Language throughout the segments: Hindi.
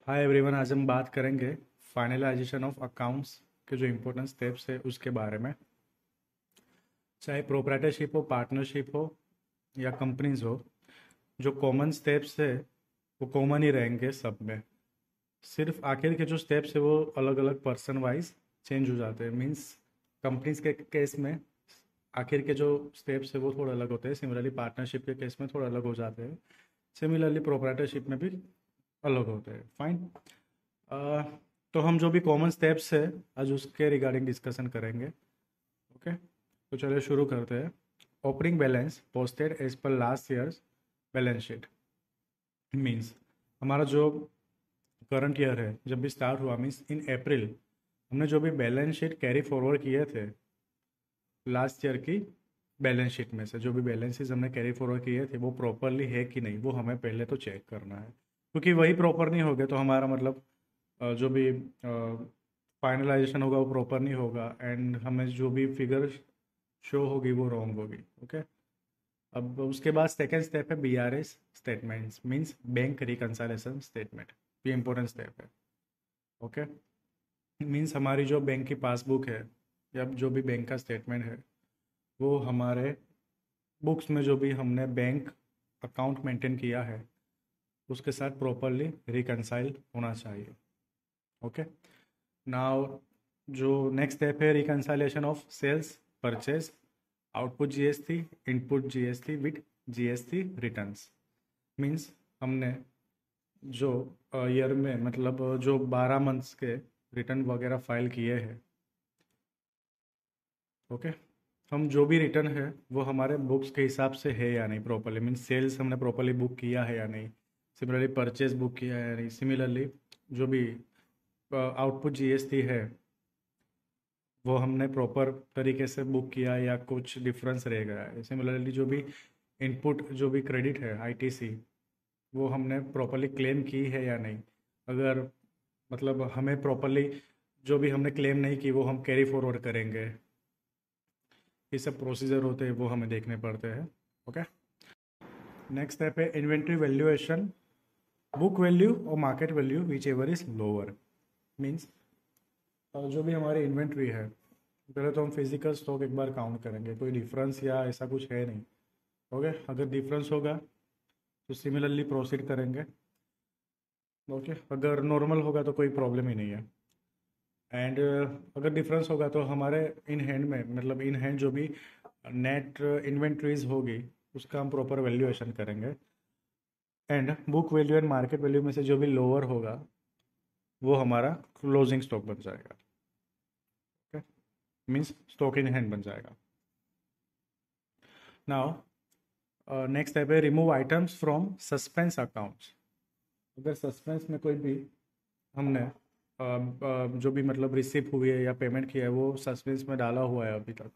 हाय एवरीवन, आज हम बात करेंगे फाइनलाइजेशन ऑफ अकाउंट्स के जो इम्पोर्टेंट स्टेप्स है उसके बारे में। चाहे प्रोप्राइटरशिप हो, पार्टनरशिप हो या कंपनीज हो, जो कॉमन स्टेप्स है वो कॉमन ही रहेंगे सब में। सिर्फ आखिर के जो स्टेप्स है वो अलग अलग पर्सन वाइज चेंज हो जाते हैं। मींस कंपनीज के केस में आखिर के जो स्टेप्स है वो थोड़ा अलग होते हैं। सिमिलरली पार्टनरशिप के केस में थोड़ा अलग हो जाते हैं। सिमिलरली प्रोप्राइटरशिप में भी अलग होते हैं। फाइन। अ, तो हम जो भी कॉमन स्टेप्स है आज उसके रिगार्डिंग डिस्कशन करेंगे। ओके, तो चलिए शुरू करते हैं। Opening balance posted as per last year's balance sheet. Means हमारा जो करंट ईयर है जब भी स्टार्ट हुआ, मीन्स इन अप्रैल हमने जो भी बैलेंस शीट कैरी फॉरवर्ड किए थे लास्ट ईयर की बैलेंस शीट में से, जो भी बैलेंसेस हमने कैरी फॉरवर्ड किए थे वो प्रॉपरली है कि नहीं, वो हमें पहले तो चेक करना है। क्योंकि वही प्रॉपर नहीं होगे तो हमारा मतलब जो भी फाइनलाइजेशन होगा वो प्रॉपर नहीं होगा एंड हमें जो भी फिगर शो होगी वो रॉन्ग होगी। ओके, अब उसके बाद सेकेंड स्टेप है BRS statements, means bank reconciliation statement. ये इंपॉर्टेंट स्टेप है। ओके, मींस हमारी जो बैंक की पासबुक है या जो भी बैंक का स्टेटमेंट है वो हमारे बुक्स में जो भी हमने बैंक अकाउंट मेंटेन किया है उसके साथ प्रॉपरली रिकंसाइल होना चाहिए। ओके, नाउ जो नेक्स्ट स्टेप है reconciliation of sales purchase output GST input GST with GST returns. Means हमने जो ईयर में मतलब जो 12 मंथ्स के रिटर्न वगैरह फाइल किए हैं। ओके, हम जो भी रिटर्न है वो हमारे बुक्स के हिसाब से है या नहीं प्रॉपरली, मीन्स सेल्स हमने प्रॉपरली बुक किया है या नहीं, सिमिलरली परचेज बुक किया है या नहीं, सिमिलरली जो भी आउटपुट GST है वो हमने प्रॉपर तरीके से बुक किया या कुछ डिफरेंस रह गया है। सिमिलरली जो भी इनपुट जो भी क्रेडिट है ITC वो हमने प्रॉपरली क्लेम की है या नहीं। अगर मतलब हमें प्रॉपरली जो भी हमने क्लेम नहीं की वो हम कैरी फॉरवर्ड करेंगे। ये सब प्रोसीजर होते हैं वो हमें देखने पड़ते हैं। ओके, नेक्स्ट स्टेप है इन्वेंट्री वैल्यूएशन, बुक वैल्यू और market value which ever is lower. Means जो भी हमारी इन्वेंट्री है पहले तो हम फिजिकल स्टॉक एक बार काउंट करेंगे, कोई डिफरेंस या ऐसा कुछ है नहीं। ओके, अगर डिफरेंस होगा तो सिमिलरली प्रोसीड करेंगे। ओके, अगर नॉर्मल होगा तो कोई प्रॉब्लम ही नहीं है। एंड अगर डिफरेंस होगा तो हमारे इन हैंड में मतलब इन हैंड जो भी नेट इन्वेंट्रीज होगी उसका हम प्रॉपर वैल्यूएशन करेंगे। And book value and market value में से जो भी लोअर होगा वो हमारा क्लोजिंग स्टॉक बन जाएगा। Okay, means stock in hand बन जाएगा। नाउ नेक्स्ट स्टेप है remove items from suspense accounts. अगर सस्पेंस में कोई भी हमने जो भी मतलब रिसीव हुई है या पेमेंट किया है वो सस्पेंस में डाला हुआ है अभी तक,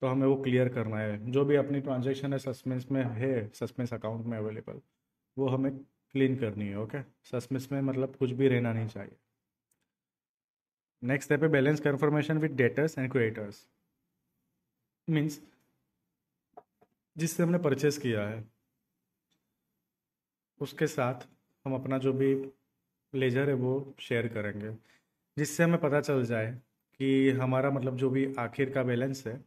तो हमें वो क्लियर करना है। जो भी अपनी ट्रांजैक्शन है सस्पेंस में है, सस्पेंस अकाउंट में अवेलेबल, वो हमें क्लीन करनी है। ओके, सस्पेंस में मतलब कुछ भी रहना नहीं चाहिए। नेक्स्ट स्टेप है balance confirmation with debtors and creditors. Means जिससे हमने परचेस किया है उसके साथ हम अपना जो भी लेजर है वो शेयर करेंगे, जिससे हमें पता चल जाए कि हमारा मतलब जो भी आखिर का बैलेंस है,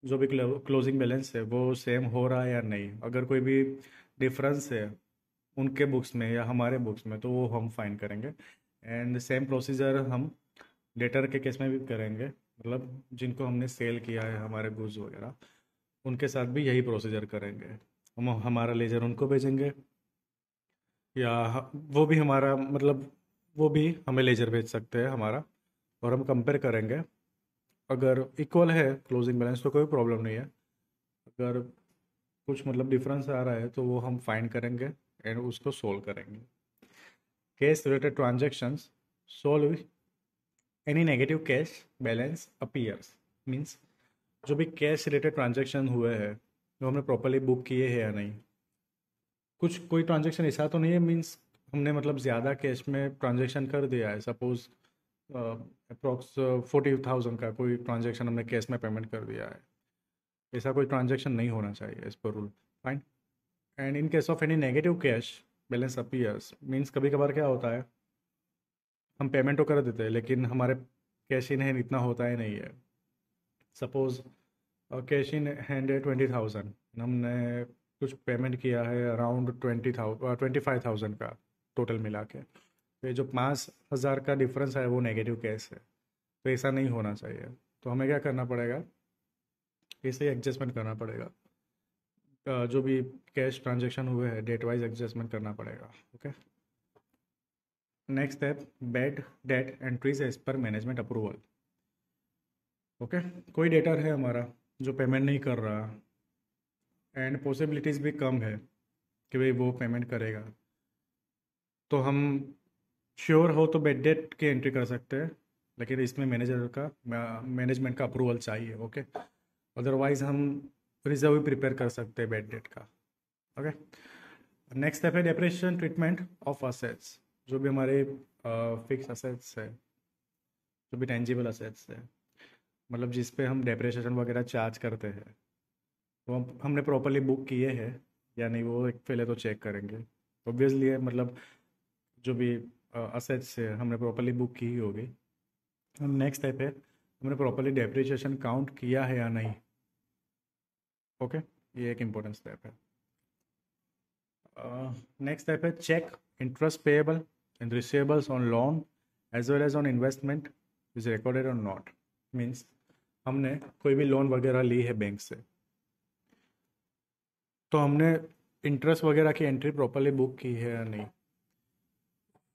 जो भी क्लोजिंग बैलेंस है वो सेम हो रहा है या नहीं। अगर कोई भी डिफरेंस है उनके बुक्स में या हमारे बुक्स में तो वो हम फाइन करेंगे। एंड सेम प्रोसीजर हम डेटर के केस में भी करेंगे, मतलब जिनको हमने सेल किया है हमारे गुड्स वगैरह उनके साथ भी यही प्रोसीजर करेंगे। हम हमारा लेजर उनको भेजेंगे या वो भी हमारा मतलब वो भी हमें लेजर भेज सकते हैं हमारा, और हम कंपेयर करेंगे। अगर इक्वल है क्लोजिंग बैलेंस तो कोई प्रॉब्लम नहीं है। अगर कुछ मतलब डिफरेंस आ रहा है तो वो हम फाइंड करेंगे एंड उसको सोल्व करेंगे। Cash related transactions solve any negative cash balance appears. Means जो भी कैश रिलेटेड ट्रांजेक्शन हुए हैं वो हमने प्रॉपरली बुक किए हैं या नहीं। कुछ कोई ट्रांजेक्शन ऐसा तो नहीं है मीन्स हमने मतलब ज़्यादा कैश में ट्रांजेक्शन कर दिया है, सपोज अप्रॉक्स 40,000 का कोई ट्रांजेक्शन हमने कैश में पेमेंट कर दिया है। ऐसा कोई ट्रांजेक्शन नहीं होना चाहिए as per rule. Fine. And in case of any negative cash balance appears means कभी कभार क्या होता है, हम पेमेंट तो कर देते हैं लेकिन हमारे कैश इन हैंड इतना होता ही नहीं है। सपोज कैश इन हैंड है 20,000, हमने कुछ पेमेंट किया है अराउंड 25,000 का टोटल मिला के, तो ये जो 5,000 का डिफरेंस है वो नेगेटिव कैश है। तो ऐसा नहीं होना चाहिए, तो हमें क्या करना पड़ेगा, इसे एडजस्टमेंट करना पड़ेगा। जो भी कैश ट्रांजेक्शन हुए हैं डेट वाइज एडजस्टमेंट करना पड़ेगा। Okay, next step, bad debt entries as per management approval. Okay, कोई डेटर है हमारा जो पेमेंट नहीं कर रहा एंड पॉसिबिलिटीज़ भी कम है कि भाई वो पेमेंट करेगा, तो हम श्योर हो तो बैड डेट की एंट्री कर सकते हैं, लेकिन इसमें मैनेजमेंट का अप्रूवल चाहिए। ओके, अदरवाइज हम रिजर्व भी प्रिपेयर कर सकते हैं बैड डेट का। ओके, नेक्स्ट स्टेप है डेप्रिसिएशन ट्रीटमेंट ऑफ असेट्स। जो भी हमारे फिक्स असेट्स है, जो भी टेंजिबल असेट्स है, मतलब जिस पे हम डेप्रिसिएशन वगैरह चार्ज करते हैं, वो हमने प्रॉपरली बुक किए हैं या नहीं, वो एक पहले तो चेक करेंगे। ऑब्वियसली है, मतलब जो भी असेट्स है हमने प्रॉपरली बुक की ही होगी। नेक्स्ट स्टेप है, हमने प्रॉपरली डेप्रिसिएशन काउंट किया है या नहीं। ओके, ये एक इम्पोर्टेंट स्टेप है। नेक्स्ट स्टेप है check interest payable and receivables on loan as well as on investment is recorded और नॉट। मीन्स हमने कोई भी लोन वगैरह ली है बैंक से, तो हमने इंटरेस्ट वगैरह की एंट्री प्रॉपरली बुक की है या नहीं।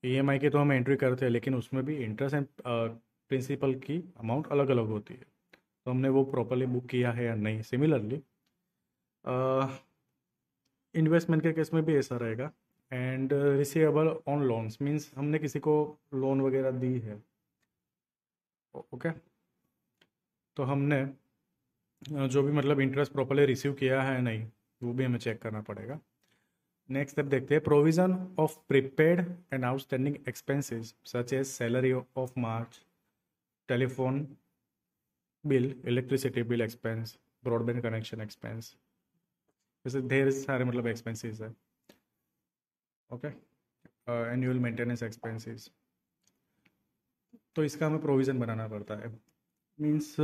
ईएमआई की तो हम एंट्री करते हैं, लेकिन उसमें भी इंटरेस्ट एंड प्रिंसिपल की अमाउंट अलग अलग होती है, तो हमने वो प्रॉपरली बुक किया है या नहीं। सिमिलरली इन्वेस्टमेंट के केस में भी ऐसा रहेगा। And receivable on loans means हमने किसी को लोन वगैरह दी है, ओके, तो हमने जो भी मतलब इंटरेस्ट प्रॉपरली रिसीव किया है या नहीं, वो भी हमें चेक करना पड़ेगा। नेक्स्ट स्टेप देखते हैं, provision of prepaid and outstanding expenses such as salary of March, telephone bill, electricity bill expense, broadband connection expense, जैसे ढेर सारे मतलब एक्सपेंसेस है। ओके, एनुअल मेंटेनेंस एक्सपेंसेस, तो इसका हमें प्रोविज़न बनाना पड़ता है। मीन्स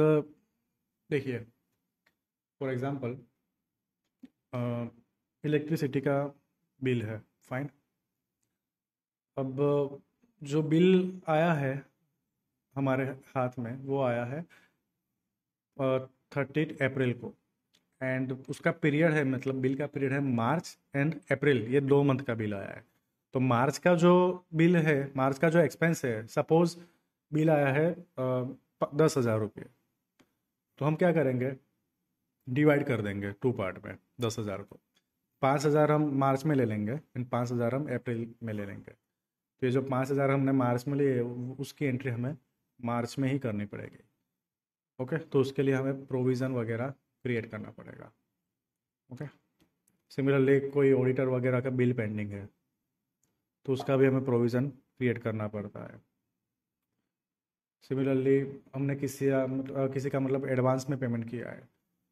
देखिए, फॉर एग्ज़ाम्पल इलेक्ट्रिसिटी का बिल है, फाइन। अब जो बिल आया है हमारे हाथ में, वो आया है 30 अप्रैल को, एंड उसका पीरियड है, मतलब बिल का पीरियड है मार्च एंड अप्रैल, ये 2 मंथ का बिल आया है। तो मार्च का जो बिल है, मार्च का जो एक्सपेंस है, सपोज बिल आया है 10,000 रुपये, तो हम क्या करेंगे, डिवाइड कर देंगे 2 पार्ट में 10,000 को। 5,000 हम मार्च में ले लेंगे एंड 5,000 हम अप्रैल में ले लेंगे। तो ये जो 5,000 हमने मार्च में लिए, उसकी एंट्री हमें मार्च में ही करनी पड़ेगी। ओके, तो उसके लिए हमें प्रोविज़न वगैरह क्रिएट करना पड़ेगा। ओके, सिमिलरली कोई ऑडिटर वगैरह का बिल पेंडिंग है, तो उसका भी हमें प्रोविज़न क्रिएट करना पड़ता है। सिमिलरली हमने किसी का मतलब एडवांस में पेमेंट किया है,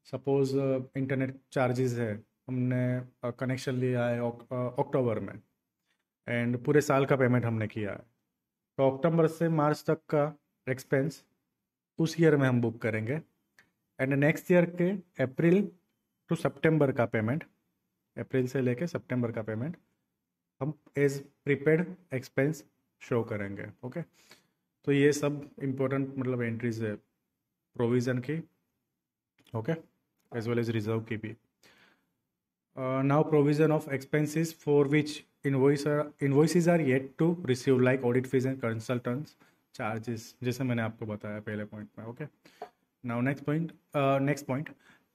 सपोज़ इंटरनेट चार्जेस है, हमने कनेक्शन लिया है अक्टूबर में, एंड पूरे साल का पेमेंट हमने किया है, तो अक्टूबर से मार्च तक का एक्सपेंस उस ईयर में हम बुक करेंगे, एंड नेक्स्ट ईयर के अप्रैल टू सितंबर का पेमेंट, अप्रैल से लेके सितंबर का पेमेंट हम एज प्रीपेड एक्सपेंस शो करेंगे। ओके, तो ये सब इम्पोर्टेंट मतलब एंट्रीज है प्रोविज़न की, okay, as well as reserve की भी। Now provision of expenses for which invoices are yet to receive like audit fees and consultants charges, जैसे मैंने आपको बताया पहले पॉइंट में। Okay, now next point,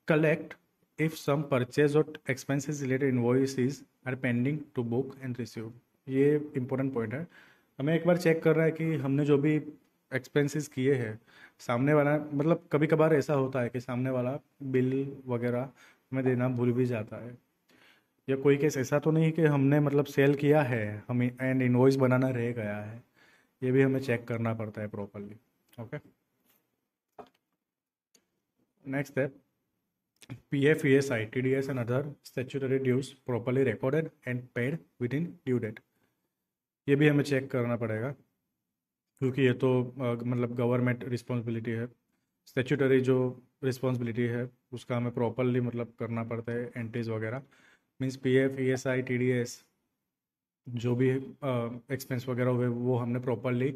collect if some purchase or expenses related invoices are pending to book and receive। ये इंपॉर्टेंट पॉइंट है, हमें एक बार चेक कर रहा है कि हमने जो भी एक्सपेंसेस किए हैं, सामने वाला मतलब कभी कभार ऐसा होता है कि सामने वाला बिल वगैरह हमें देना भूल भी जाता है, या कोई केस ऐसा तो नहीं कि हमने मतलब सेल किया है हमें एंड इन्वॉइस बनाना रह गया है, ये भी हमें चेक करना पड़ता है properly. Okay, next step, PF, ESI, TDS and other statutory dues properly recorded and paid within due date. ये भी हमें चेक करना पड़ेगा क्योंकि ये तो मतलब गवर्नमेंट रिस्पॉन्सिबिलिटी है। स्टैट्यूटरी जो रिस्पॉन्सिबिलिटी है उसका हमें प्रॉपरली मतलब करना पड़ता है, एंट्रीज वगैरह। मीन्स PF, ESI, TDS जो भी एक्सपेंस वगैरह हुए वो हमने प्रॉपरली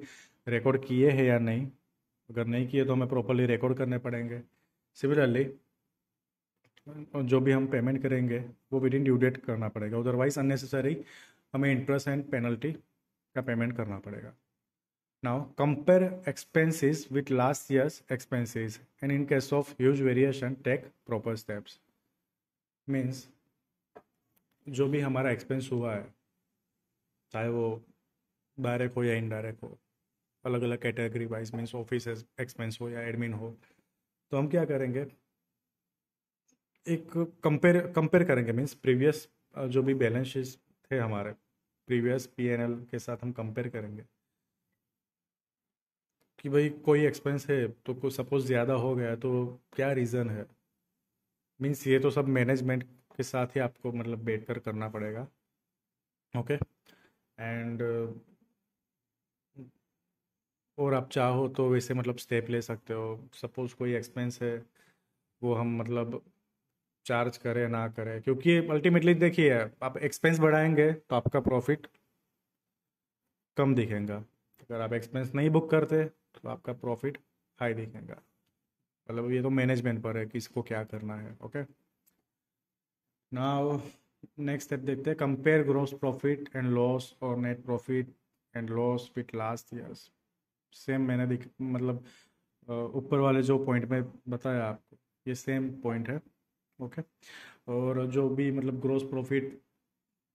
रिकॉर्ड किए हैं या नहीं। अगर नहीं किए तो हमें प्रॉपरली रिकॉर्ड करने पड़ेंगे। सिमिलरली जो भी हम पेमेंट करेंगे वो विद इन ड्यू डेट करना पड़ेगा, अदरवाइज अननेसेसरी हमें इंटरेस्ट एंड पेनल्टी का पेमेंट करना पड़ेगा। Now compare expenses with last year's expenses and in case of huge variation take proper steps. Means जो भी हमारा एक्सपेंस हुआ है, चाहे वो डायरेक्ट हो या इनडायरेक्ट हो, अलग अलग category wise, means office expense हो या एडमिन हो, तो हम क्या करेंगे, एक कंपेयर करेंगे। मीन्स प्रीवियस जो भी बैलेंस शीट थे हमारे प्रीवियस P&L के साथ हम कंपेयर करेंगे कि भाई कोई एक्सपेंस है तो को सपोज ज़्यादा हो गया तो क्या रीज़न है। मीन्स ये तो सब मैनेजमेंट के साथ ही आपको मतलब बैठ कर करना पड़ेगा। ओके एंड और आप चाहो तो वैसे मतलब स्टेप ले सकते हो। सपोज कोई एक्सपेंस है वो हम मतलब चार्ज करें ना करें, क्योंकि अल्टीमेटली देखिए आप एक्सपेंस बढ़ाएंगे तो आपका प्रॉफिट कम दिखेगा, अगर आप एक्सपेंस नहीं बुक करते तो आपका प्रॉफिट हाई दिखेगा। मतलब ये तो मैनेजमेंट पर है किसको क्या करना है। ओके नाउ नेक्स्ट स्टेप देखते हैं, compare gross profit and loss और net profit and loss with last years. Same मैंने मतलब ऊपर वाले जो पॉइंट में बताया आपको ये सेम पॉइंट है। ओके और जो भी मतलब ग्रॉस प्रॉफिट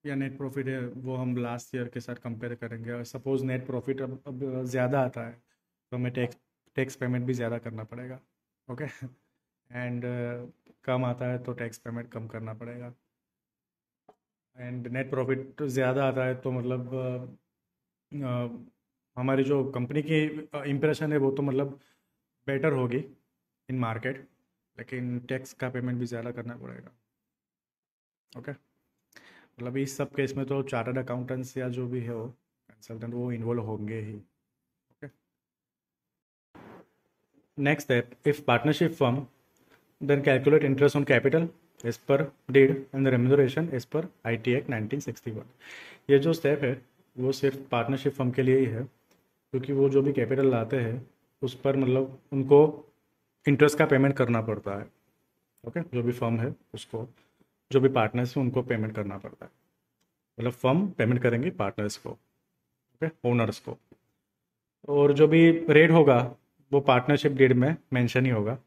या नेट प्रॉफिट है वो हम लास्ट ईयर के साथ कंपेयर करेंगे। और सपोज नेट प्रॉफिट अब ज़्यादा आता है तो हमें टैक्स पेमेंट भी ज़्यादा करना पड़ेगा। ओके एंड कम आता है तो टैक्स पेमेंट कम करना पड़ेगा। एंड नेट प्रॉफिट ज़्यादा आता है तो मतलब हमारी जो कंपनी की इम्प्रेशन है वो तो मतलब बेटर होगी इन मार्केट, लेकिन टैक्स का पेमेंट भी ज़्यादा करना पड़ेगा। ओके मतलब इस सब केस में तो चार्टर्ड अकाउंटेंट्स या जो भी है वो कंसल्टेंट वो इन्वॉल्व होंगे ही। Okay next step, if partnership firm then calculate interest on capital as per deed and remuneration as per IT act 1961। ये जो स्टेप है वो सिर्फ पार्टनरशिप फर्म के लिए ही है, क्योंकि वो जो भी कैपिटल लाते हैं उस पर मतलब उनको इंटरेस्ट का पेमेंट करना पड़ता है। ओके जो भी फर्म है उसको, जो भी पार्टनर्स हैं उनको पेमेंट करना पड़ता है। मतलब फर्म पेमेंट करेंगे पार्टनर्स को, ओके ओनर्स को, और जो भी रेट होगा वो पार्टनरशिप डीड में मेंशन ही होगा।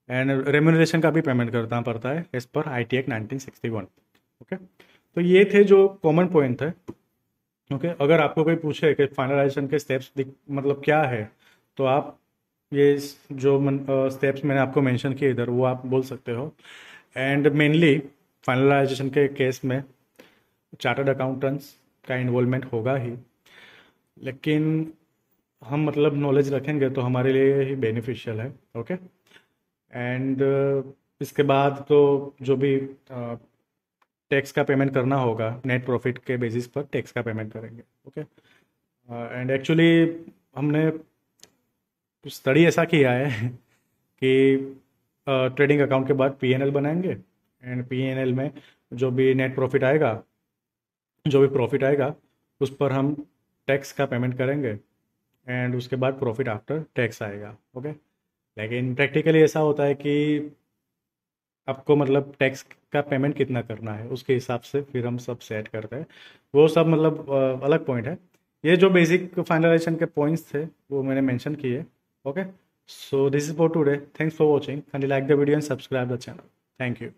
एंड रेम्यूनरेशन का भी पेमेंट करना पड़ता है as per IT act 1961। Okay तो ये थे जो कॉमन पॉइंट थे। ओके अगर आपको कोई पूछे कि फाइनलाइजेशन के स्टेप्स मतलब क्या है, तो आप ये जो स्टेप्स मैंने आपको मेंशन किए इधर वो आप बोल सकते हो। एंड मेनली फाइनलाइजेशन के केस में चार्टर्ड अकाउंटेंट्स का इन्वॉल्वमेंट होगा ही, लेकिन हम मतलब नॉलेज रखेंगे तो हमारे लिए ही बेनिफिशियल है। ओके एंड इसके बाद तो जो भी टैक्स का पेमेंट करना होगा नेट प्रॉफिट के बेसिस पर टैक्स का पेमेंट करेंगे। ओके एंड एक्चुअली हमने स्टडी ऐसा किया है कि ट्रेडिंग अकाउंट के बाद P&L बनाएंगे एंड P&L में जो भी नेट प्रॉफिट आएगा, जो भी प्रॉफिट आएगा उस पर हम टैक्स का पेमेंट करेंगे एंड उसके बाद प्रॉफिट आफ्टर टैक्स आएगा। ओके लेकिन प्रैक्टिकली ऐसा होता है कि आपको मतलब टैक्स का पेमेंट कितना करना है उसके हिसाब से फिर हम सब सेट करते हैं। वो सब मतलब अलग पॉइंट है। ये जो बेसिक फाइनलाइजेशन के पॉइंट्स थे वो मैंने मेंशन किए। Okay so this is for today, thanks for watching, and like the video and subscribe the channel. Thank you.